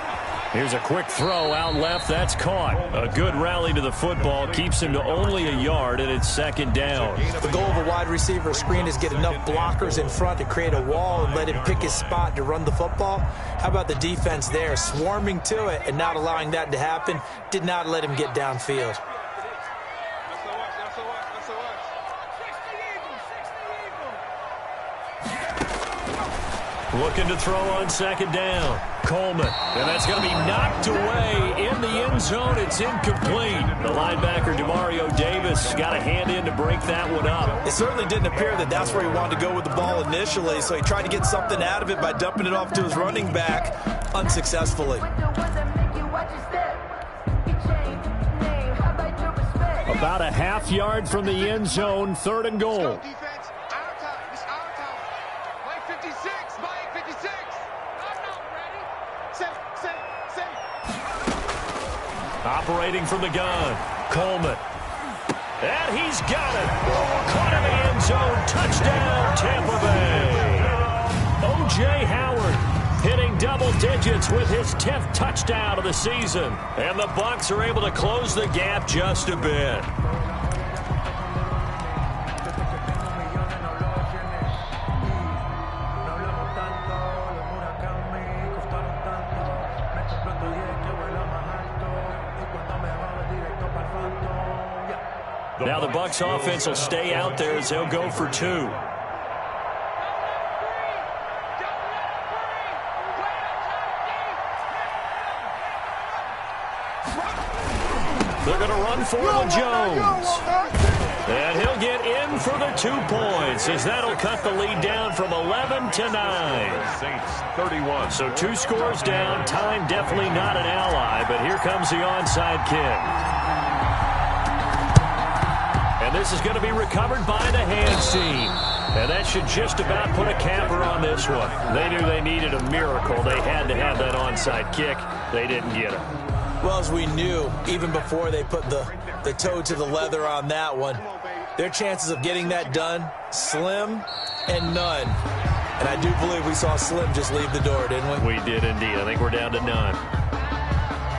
Here's a quick throw out left. That's caught. A good rally to the football. Keeps him to only a yard, and it's 2nd down. The goal of a wide receiver screen is get enough blockers in front to create a wall and let him pick his spot to run the football. How about the defense there, swarming to it and not allowing that to happen? Did not let him get downfield. Looking to throw on 2nd down. Coleman. And that's going to be knocked away in the end zone. It's incomplete. The linebacker, Demario Davis, got a hand in to break that one up. It certainly didn't appear that that's where he wanted to go with the ball initially, so he tried to get something out of it by dumping it off to his running back unsuccessfully. About a half yard from the end zone, 3rd and goal. Operating from the gun, Coleman. And he's got it. Caught in the end zone. Touchdown, Tampa Bay. O.J. Howard hitting double digits with his 10th touchdown of the season. And the Bucs are able to close the gap just a bit. Now the Bucs offense will stay out there as they'll go for 2. They're going to run forward Jones. And he'll get in for the 2 points as that'll cut the lead down from 11 to 9. Saints 31. So 2 scores down. Time definitely not an ally, but here comes the onside kick. And this is going to be recovered by the hands team. And that should just about put a capper on this one. They knew they needed a miracle. They had to have that onside kick. They didn't get it. Well, as we knew, even before they put the toe to the leather on that one, their chances of getting that done, slim and none. And I do believe we saw Slim just leave the door, didn't we? We did indeed. I think we're down to none.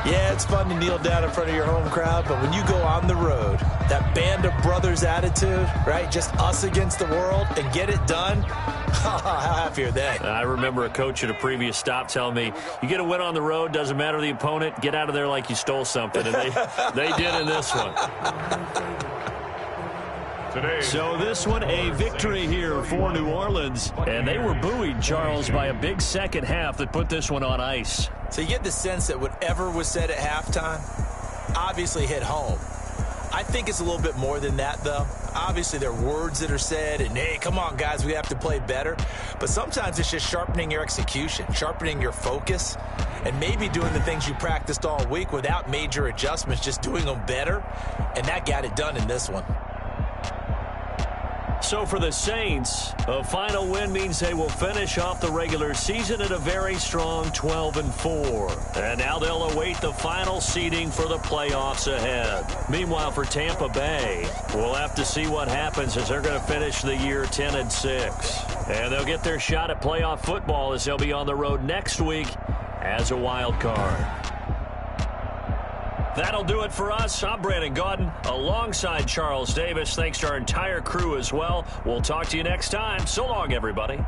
Yeah, it's fun to kneel down in front of your home crowd, but when you go on the road, that band of brothers attitude, right? Just us against the world and get it done. How happy are they? I remember a coach at a previous stop telling me, you get a win on the road, doesn't matter the opponent, get out of there like you stole something. And they did in this one. So this one, a victory here for New Orleans. And they were buoyed, Charles, by a big second half that put this one on ice. So you get the sense that whatever was said at halftime obviously hit home. I think it's a little bit more than that, though. Obviously, there are words that are said, and, hey, come on, guys, we have to play better. But sometimes it's just sharpening your execution, sharpening your focus, and maybe doing the things you practiced all week without major adjustments, just doing them better. And that got it done in this one. So for the Saints, a final win means they will finish off the regular season at a very strong 12-4. And now they'll await the final seeding for the playoffs ahead. Meanwhile, for Tampa Bay, we'll have to see what happens as they're going to finish the year 10-6. And they'll get their shot at playoff football as they'll be on the road next week as a wild card. That'll do it for us. I'm Brandon Gaudin alongside Charles Davis. Thanks to our entire crew as well. We'll talk to you next time. So long, everybody.